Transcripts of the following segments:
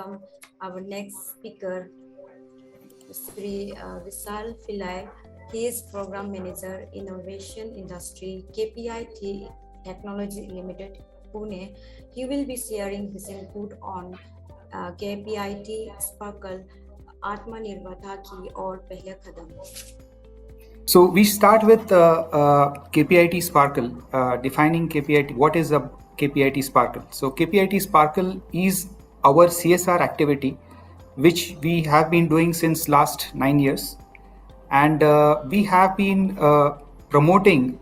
welcome our next speaker, Sri Vishal Pillai. He is Program Manager, Innovation Industry, KPIT Technology Limited, Pune. He will be sharing his input on KPIT Sparkle, Atmanirbharta ki or Pehla Kadam. So we start with KPIT Sparkle, defining KPIT. What is a KPIT Sparkle? So KPIT Sparkle is our CSR activity, which we have been doing since last 9 years, and we have been promoting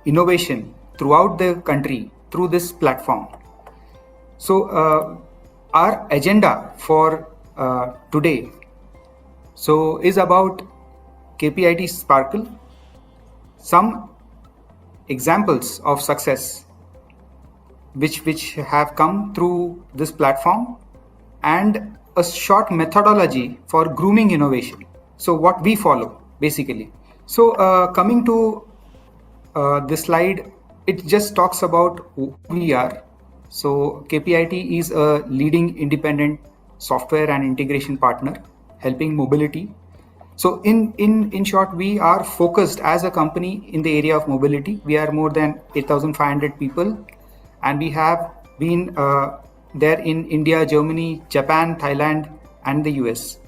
innovation throughout the country through this platform. So our agenda for today is about KPIT Sparkle, some examples of success which have come through this platform, and a short methodology for grooming innovation. So what we follow basically. So coming to this slide, it just talks about who we are. So KPIT is a leading independent software and integration partner helping mobility. So in short, we are focused as a company in the area of mobility. We are more than 8,500 people, and we have been there in India, Germany, Japan, Thailand, and the US.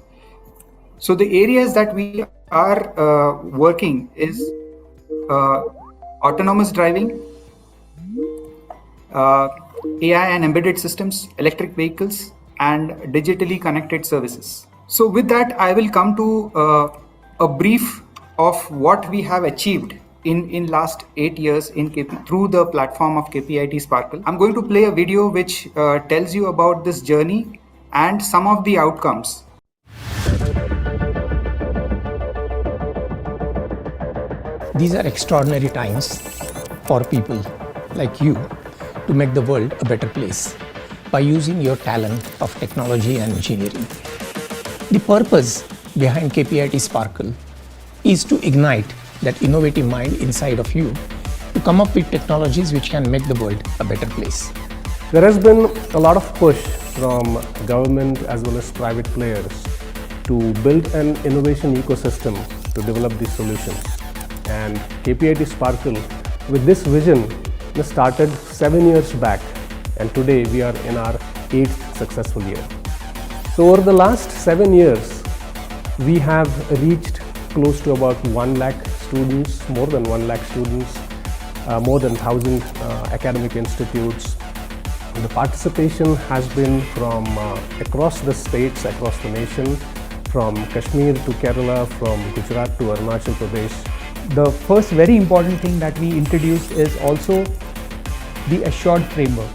So the areas that we are working is autonomous driving, AI and embedded systems, electric vehicles, and digitally connected services. So with that, I will come to a brief of what we have achieved in last 8 years through the platform of KPIT Sparkle. I'm going to play a video which tells you about this journey and some of the outcomes. These are extraordinary times for people like you to make the world a better place by using your talent of technology and engineering. The purpose behind KPIT Sparkle is to ignite that innovative mind inside of you to come up with technologies which can make the world a better place. There has been a lot of push from government as well as private players to build an innovation ecosystem to develop these solutions. And KPIT Sparkle, with this vision, started 7 years back, and today we are in our 8th successful year. So over the last 7 years, we have reached close to about 1 lakh students, more than 1 lakh students, more than 1,000 academic institutes. The participation has been from across the states, across the nation, from Kashmir to Kerala, from Gujarat to Arunachal Pradesh. The first very important thing that we introduced is also the assured framework.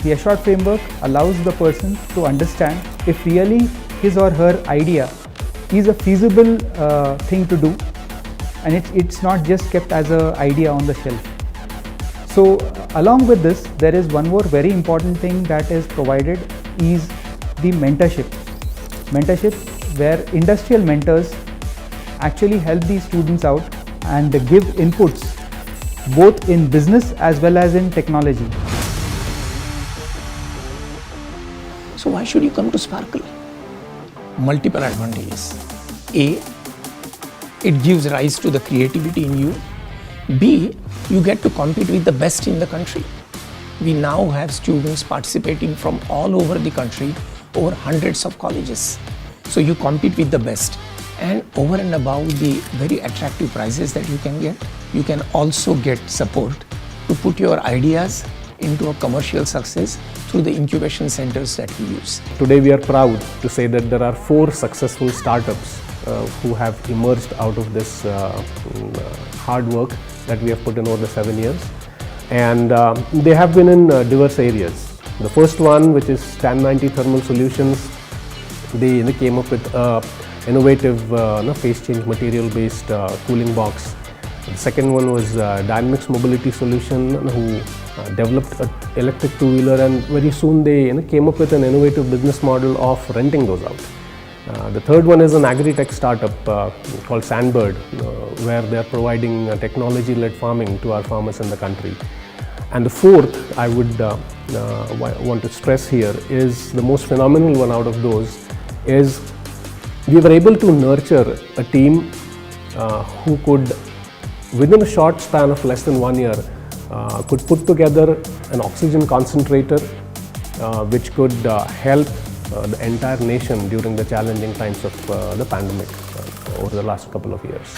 The assured framework allows the person to understand if really his or her idea is a feasible thing to do, and it's not just kept as an idea on the shelf. So along with this, there is one more very important thing that is provided is the mentorship. Mentorship where industrial mentors actually help these students out and give inputs both in business as well as in technology. So why should you come to Sparkle? Multiple advantages. A, it gives rise to the creativity in you. B, you get to compete with the best in the country. We now have students participating from all over the country, over hundreds of colleges. So you compete with the best. And over and above the very attractive prizes that you can get, you can also get support to put your ideas into a commercial success through the incubation centers that we use. Today we are proud to say that there are 4 successful startups who have emerged out of this hard work that we have put in over the 7 years. And they have been in diverse areas. The first one, which is Tan90 Thermal Solutions, they came up with innovative phase change material based cooling box. The second one was Dynamics Mobility Solution, who developed an electric two-wheeler, and very soon they came up with an innovative business model of renting those out. The third one is an agri-tech startup called Sandbird, where they are providing technology-led farming to our farmers in the country. And the fourth I would want to stress here is the most phenomenal one out of those is we were able to nurture a team who could, within a short span of less than 1 year, could put together an oxygen concentrator which could help the entire nation during the challenging times of the pandemic over the last couple of years.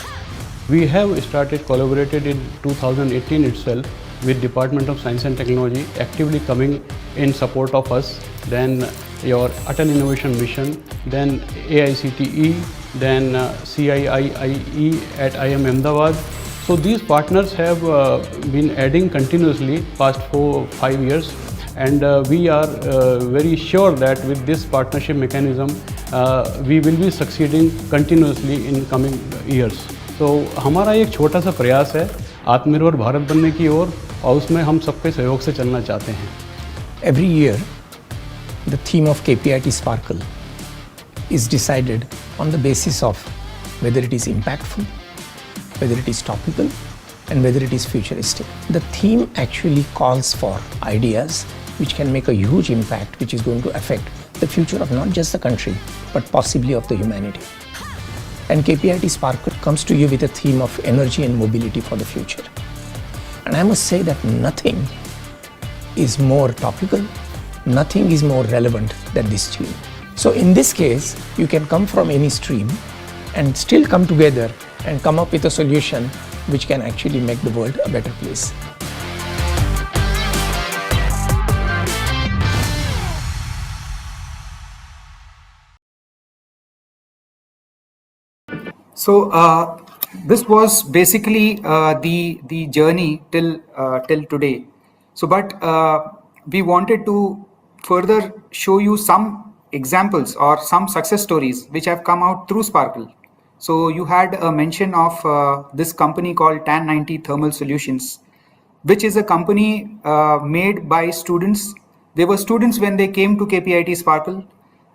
We have started collaborated in 2018 itself with Department of Science and Technology actively coming in support of us, then your Atal Innovation Mission, then AICTE, then CIIE at IIM Ahmedabad. So these partners have been adding continuously past 4-5 years, and we are very sure that with this partnership mechanism we will be succeeding continuously in coming years. तो हमारा एक छोटा सा प्रयास है आत्मनिर्भर भारत बनने की ओर, और उसमें हम सबके सहयोग से चलना चाहते हैं. Every year, the theme of KPIT Sparkle is decided on the basis of whether it is impactful, whether it is topical, and whether it is futuristic. The theme actually calls for ideas which can make a huge impact, which is going to affect the future of not just the country, but possibly of the humanity. And KPIT Sparkle comes to you with a theme of energy and mobility for the future. And I must say that nothing is more topical, nothing is more relevant than this theme. So in this case, you can come from any stream and still come together and come up with a solution which can actually make the world a better place. So this was basically the journey till today. So, but we wanted to further show you some examples or some success stories which have come out through Sparkle. So you had a mention of this company called Tan 90 Thermal Solutions, which is a company made by students. They were students when they came to KPIT Sparkle.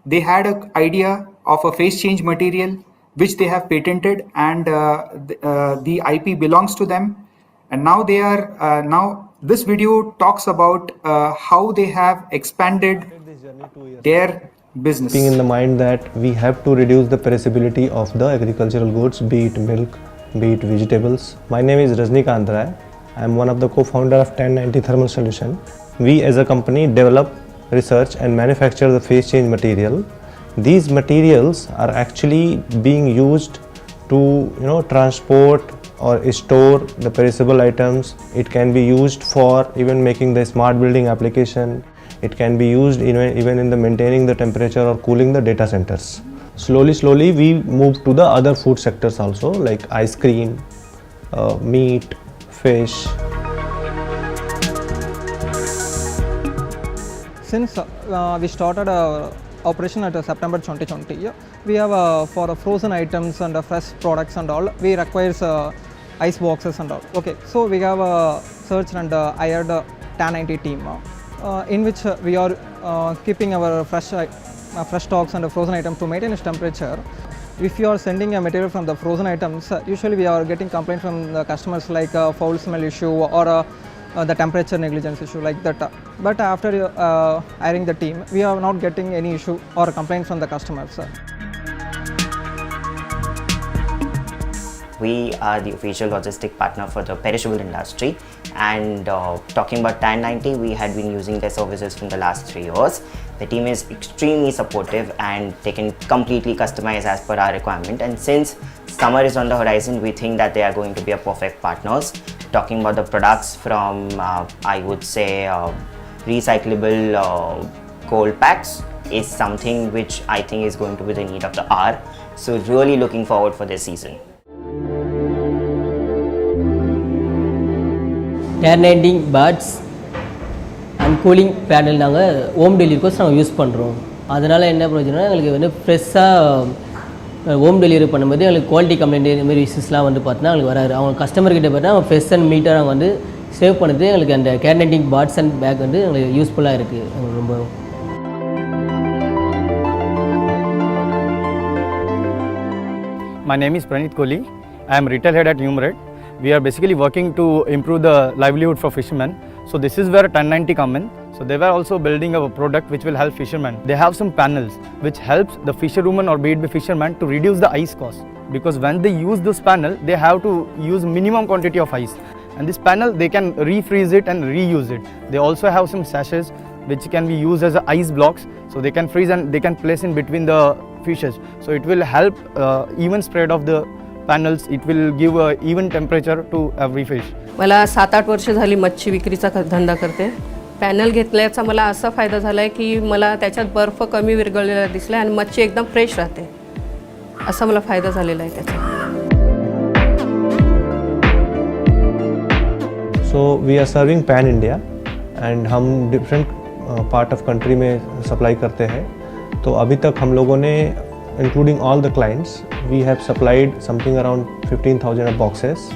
They had an idea of a phase change material which they have patented, and the IP belongs to them. And now they are now this video talks about how they have expanded their business. Keeping in the mind that we have to reduce the perishability of the agricultural goods, be it milk, be it vegetables. My name is Rajnikant Rai. I am one of the co-founder of Tan 90 Thermal Solution. We as a company develop, research and manufacture the phase change material. These materials are actually being used to transport or store the perishable items. It can be used for even making the smart building application. It can be used even in the maintaining the temperature or cooling the data centers. Slowly we move to the other food sectors also, like ice cream, meat, fish. Since we started operation at September 2020, we have for frozen items and fresh products and all, we requires ice boxes and all. Okay, so we have searched and hired a Tan 90 team in which we are keeping our fresh stocks and frozen items to maintain its temperature. If you are sending a material from the frozen items, usually we are getting complaints from the customers like foul smell issue or the temperature negligence issue like that. But after hiring the team, we are not getting any issue or complaint from the customers. We are the official logistic partner for the perishable industry, and talking about Tan 90, we had been using their services from the last 3 years. The team is extremely supportive and they can completely customize as per our requirement, and since summer is on the horizon, we think that they are going to be a perfect partners. Talking about the products from I would say recyclable cold packs is something which I think is going to be the need of the hour. So really looking forward for this season. Tan 90 buds and cooling panel நாங்கள் home டெலிவரிக்கு நாங்கள் use பண்ணுறோம். அதனால் என்ன பிரச்சனைனா எங்களுக்கு வந்து ஃப்ரெஷ்ஷாக ஹோம் டெலிவரி பண்ணும்போது எங்களுக்கு குவாலிட்டி கம்ப்ளைண்ட் இந்த மாதிரி இஷ்யூஸ்லாம் வந்து பார்த்தீங்கன்னா எங்களுக்கு வராது. அவங்க கஸ்டமர்கிட்ட பார்த்தா ஃப்ரெஷ் அண்ட் மீட்டாக நாங்கள் வந்து சேவ் பண்ணுறது எங்களுக்கு அந்த Tan 90 பாட்ஸ் அண்ட் பேக் வந்து எங்களுக்கு யூஸ்ஃபுல்லாக இருக்குது. எங்களுக்கு ரொம்ப My name is Pranit Kohli. I am retail head at Numeret. We are basically working to improve the livelihood for fishermen. So this is where 1090 come in. So they were also building a product which will help fishermen. They have some panels which helps the fisherwoman or be it the fisherman to reduce the ice cost, because when they use this panel they have to use minimum quantity of ice, and this panel they can refreeze it and reuse it. They also have some sachets which can be used as ice blocks, so they can freeze and they can place in between the fishes. So it will help even spread of the panels. It will give a even temperature to every fish. मला 7-8 वर्ष झाली मच्छी विक्रीचा धंदा करते. Panel घेतल्याचा मला असा फायदा झाला आहे की मला त्याच्यात बर्फ कमी विरघळलेला दिसला आणि मच्छी एकदम फ्रेश राहते. असा मला फायदा झालेला आहे त्याचा. So we are serving pan India and हम डिफरेंट पार्ट ऑफ कंट्री में सप्लाई करते हैं. तो अभी तक हम लोगों ने including all the clients we have supplied something around 15,000 of boxes,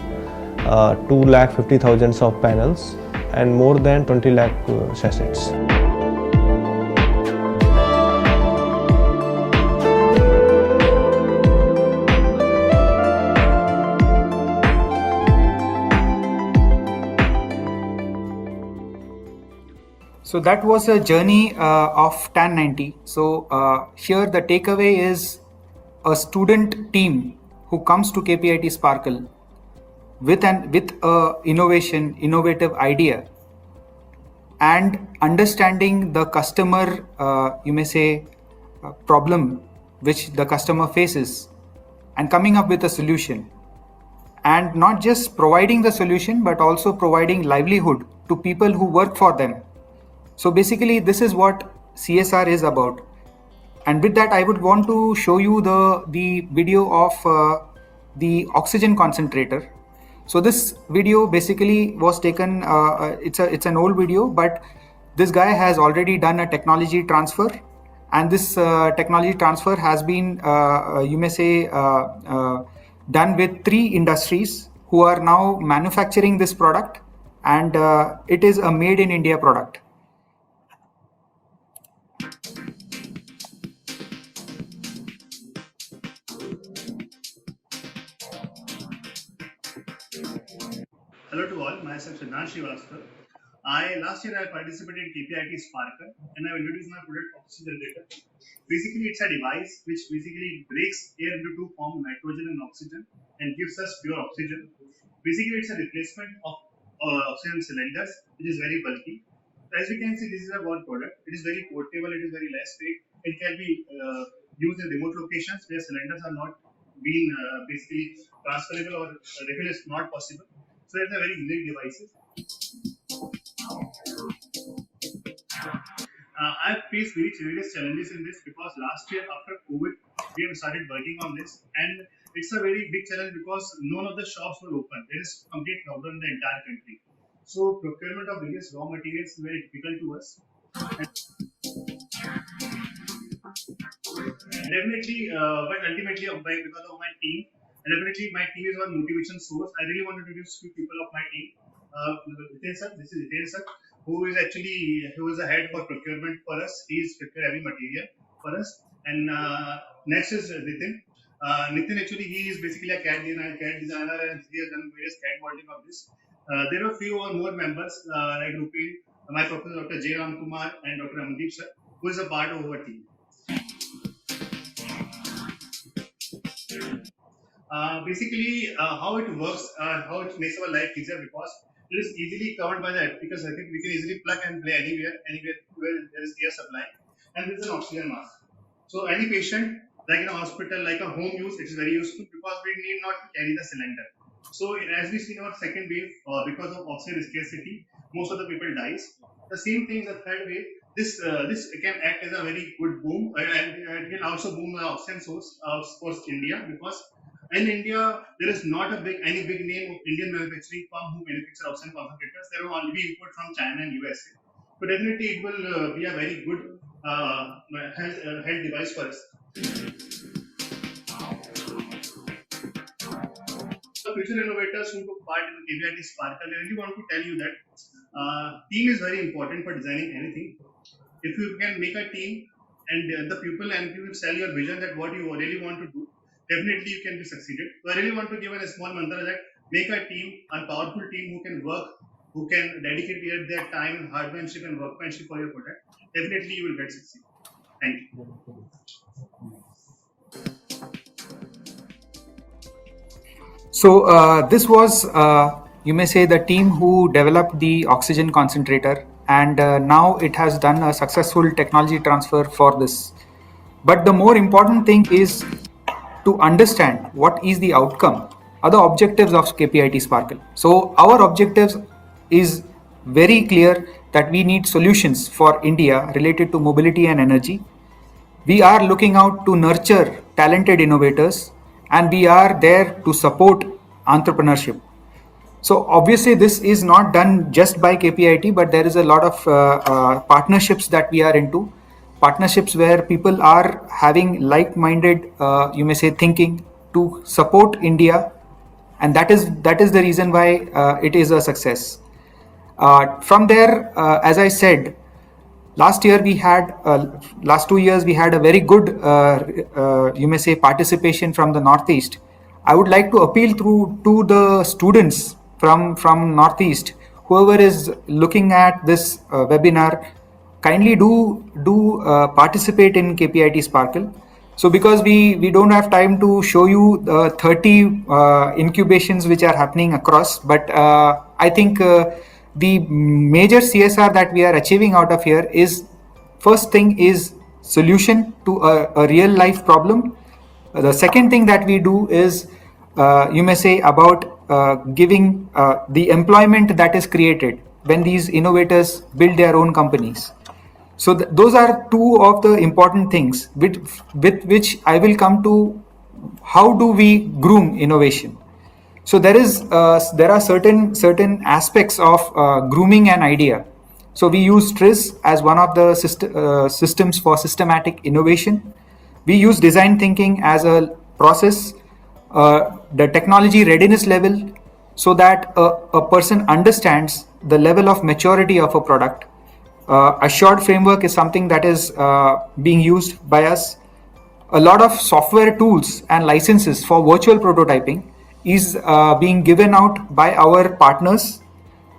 2,50,000 of panels and more than 20 lakh sachets. So that was a journey of 1090. So here the takeaway is a student team who comes to KPIT Sparkle with a innovative idea and understanding the customer, you may say, problem which the customer faces, and coming up with a solution, and not just providing the solution but also providing livelihood to people who work for them. So basically this is what CSR is about. And with that I would want to show you the video of the oxygen concentrator. So this video basically was taken, it's an old video, but this guy has already done a technology transfer, and this technology transfer has been you may say done with 3 industries who are now manufacturing this product, and it is a made in India product. Hello to all, myself Arunachal Pradesh State. Last year I participated in KPIT Sparkle and I introduced my product oxygen generator. Basically it's a device which basically breaks air into 2 forms, nitrogen and oxygen, and gives us pure oxygen. Basically it's a replacement of oxygen cylinders, which is very bulky. As we can see, this is a one product. It is very portable, it is very less weight. It can be used in remote locations where cylinders are not being basically transferable or refill is not possible. So it's a very unique device. I've faced various challenges in this because last year after COVID, we have started working on this, and it's a very big challenge because none of the shops were open. There is complete lockdown in the entire country. So procurement of various raw materials is very difficult to us. Definitely, but ultimately because of my team, definitely my team is one motivation source. I really want to introduce 2 people of my team. This is Hiten sir, who is the head for procurement for us. He is prepared every material for us. And next is Nitin. Nitin actually he is basically a CAD designer, and he has done various CAD modeling of this. There are few or more members like Rupin, my professor Dr. J. Ram Kumar and Dr. Amandeep sir, who is a part of our team. Basically, how it works, how it makes our life easier, because it is easily covered by that, because I think we can easily plug and play anywhere where there is air supply, and this is an oxygen mask. So any patient, like in a hospital, like a home use, it is very useful because we need not to carry the cylinder. So as we see in our second wave, because of oxygen scarcity, most of the people dies. The same thing is the third wave. This can act as a very good boom, and it can also boom the oxygen source for India, because in India there is not any big name of Indian manufacturing firm who manufacture oxygen concentrators. There will only be import from China and USA. So definitely it will be a very good health device for us. The future innovators who took part in the KPIT Sparkle, I really want to tell you that team is very important for designing anything. If you can make a team and the people and you sell your vision that what you really want to do, definitely you can be succeeded. So I really want to give a small mantra that make a team, a powerful team who can work who can dedicate their time, hardmanship, and workmanship for your product, definitely you will get succeed. Thank you. So this was, you may say, the team who developed the oxygen concentrator, and now it has done a successful technology transfer for this. But the more important thing is to understand what is the outcome, other objectives of KPIT Sparkle. So our objectives is very clear that we need solutions for India related to mobility and energy. We are looking out to nurture talented innovators, and we are there to support entrepreneurship. So obviously this is not done just by KPIT, but there is a lot of partnerships that we are into. Partnerships where people are having like-minded, you may say, thinking to support India, and that is the reason why it is a success. From there, as I said, last 2 years we had a very good, you may say, participation from the Northeast. I would like to appeal to the students from Northeast, whoever is looking at this webinar, kindly do participate in KPIT Sparkle. So because we don't have time to show you the 30 incubations which are happening across, but I think the major CSR that we are achieving out of here is, first thing is solution to a real life problem. The second thing that we do is, you may say, about giving the employment that is created when these innovators build their own companies. So those are two of the important things with which I will come to how do we groom innovation. So there are certain aspects of grooming an idea. So we use TRIZ as one of the systems for systematic innovation. We use design thinking as a process, the technology readiness level, so that a person understands the level of maturity of a product. Assured framework is something that is being used by us. A lot of software tools and licenses for virtual prototyping is being given out by our partners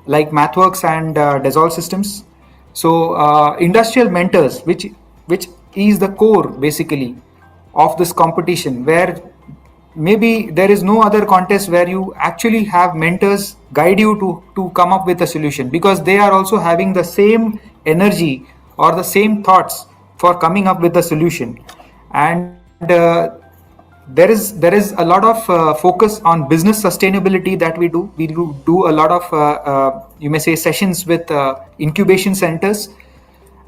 like MathWorks and Dassault Systems. So industrial mentors, which is the core basically of this competition, where maybe there is no other contest where you actually have mentors guide you to come up with a solution, because they are also having the same energy or the same thoughts for coming up with a solution. And there is a lot of focus on business sustainability that we do. We do a lot of you may say sessions with incubation centers,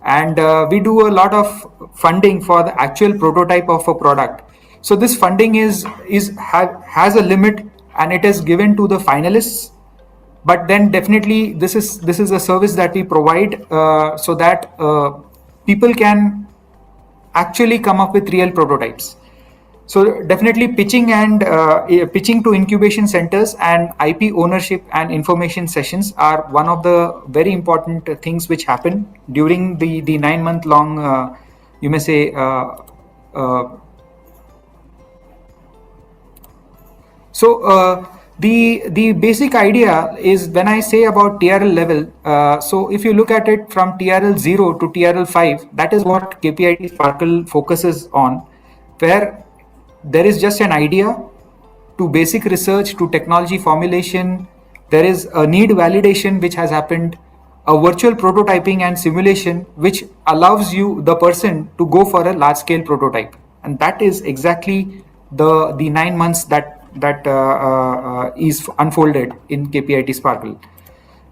and we do a lot of funding for the actual prototype of a product. So this funding has a limit, and it is given to the finalists. But then definitely this is a service that we provide so that people can actually come up with real prototypes. So definitely pitching to incubation centers and IP ownership and information sessions are one of the very important things which happen during the 9-month long, you may say, so the basic idea is, when I say about TRL level, so if you look at it from TRL 0 to TRL 5, that is what KPIT Sparkle focuses on, where there is just an idea to basic research to technology formulation. There is a need validation which has happened, a virtual prototyping and simulation which allows the person to go for a large scale prototype, and that is exactly the 9 months that is unfolded in KPIT Sparkle.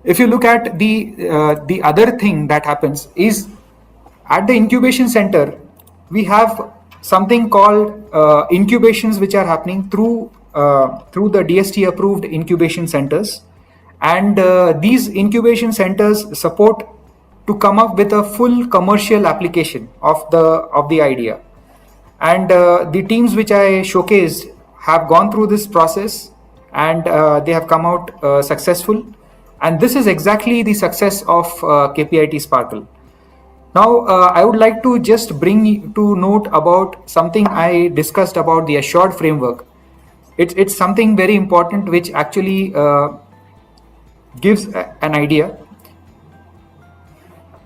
If you look at the other thing that happens is, at the incubation center we have something called incubations which are happening through the DST approved incubation centers, and these incubation centers support to come up with a full commercial application of the idea. And the teams which I showcased have gone through this process, and they have come out successful, and this is exactly the success of KPIT Sparkle. Now I would like to just bring to note about something I discussed about the assured framework. It's something very important which actually gives an idea.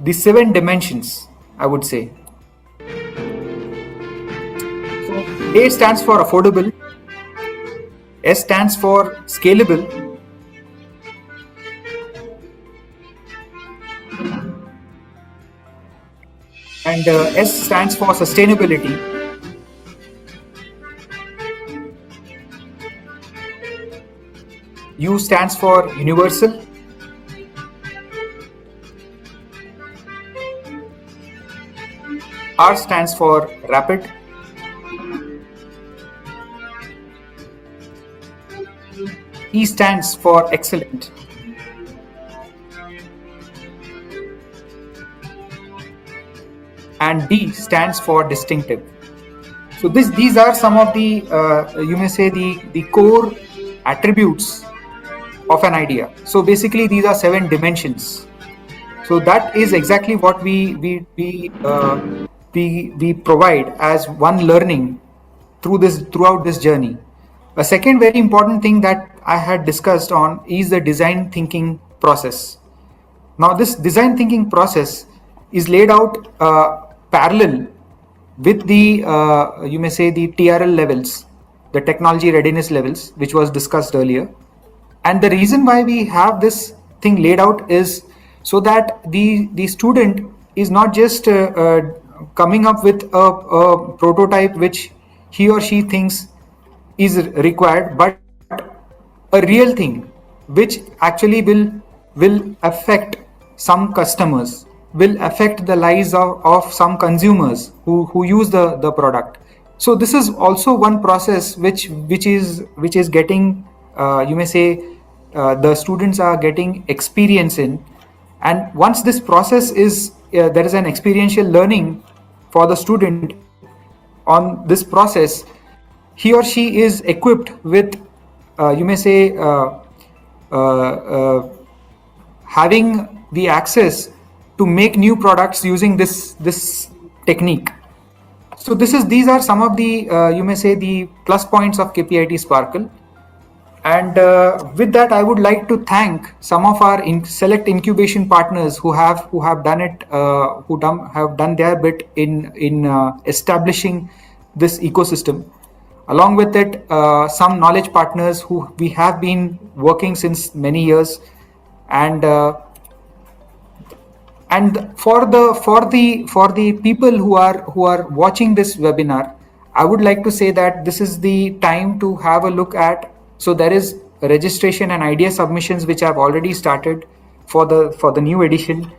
The 7 dimensions, I would say. So A stands for affordable, S stands for scalable, and S stands for sustainability. U stands for universal. R stands for rapid. E stands for excellent. And D stands for distinctive. So these are some of the you may say the core attributes of an idea. So basically these are 7 dimensions. So that is exactly what we provide as one learning throughout this journey. A second very important thing that I had discussed on is the design thinking process. Now this design thinking process is laid out parallel with the you may say the TRL levels, the technology readiness levels, which was discussed earlier. And the reason why we have this thing laid out is so that the student is not just coming up with a prototype which he or she thinks is required, but a real thing which actually will affect some customers, will affect the lives of some consumers who use the product. So this is also one process which is getting you may say the students are getting experience in, and once this process is there is an experiential learning for the student on this process, he or she is equipped with you may say having the access to make new products using this technique. So these are some of the you may say the plus points of KPIT Sparkle. And with that, I would like to thank some of our select incubation partners who have done it, have done their bit in establishing this ecosystem. Along with it, some knowledge partners who we have been working since many years, and for the people who are watching this webinar, I would like to say that this is the time to have a look at. So there is registration and idea submissions which have already started for the new edition,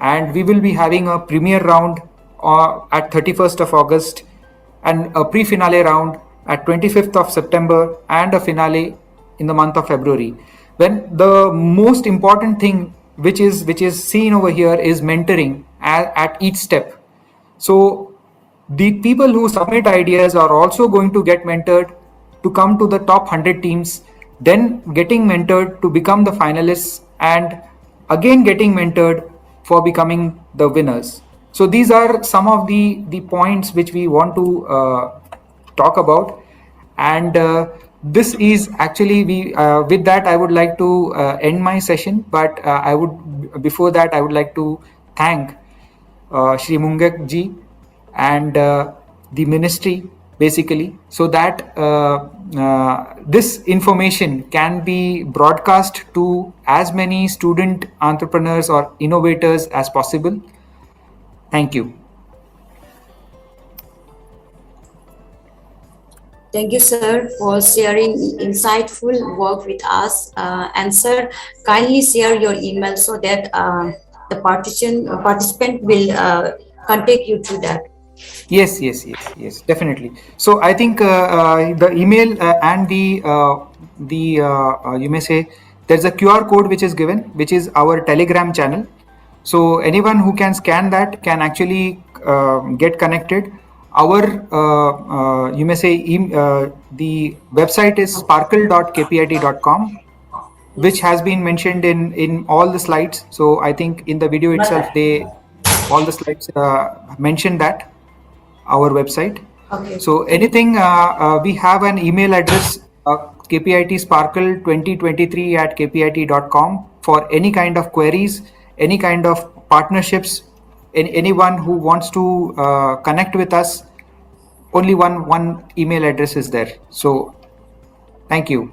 and we will be having a premiere round at 31st of August and a pre-finale round at 25th of September and a finale in the month of February. When the most important thing which is seen over here is mentoring at each step. So the people who submit ideas are also going to get mentored to come to the top 100 teams, then getting mentored to become the finalists, and again getting mentored for becoming the winners. So these are some of the points which we want to talk about. And this is actually with that I would like to end my session, but before that I would like to thank Shri Mungak ji and the ministry, basically, so that this information can be broadcast to as many student entrepreneurs or innovators as possible. Thank you. Thank you, sir, for sharing insightful work with us. And sir, kindly share your email so that the participant will contact you through that. Yes, definitely. So I think the email and the you may say there's a QR code which is given, which is our Telegram channel. So anyone who can scan that can actually get connected. Our you may say the website is sparkle.kpit.com, which has been mentioned in all the slides. So I think in the video itself all the slides mention that our website. Okay. So anything we have an email address kpit sparkle 2023 @kpit.com for any kind of queries, any kind of partnerships, anyone who wants to connect with us. Only one email address is there. So thank you.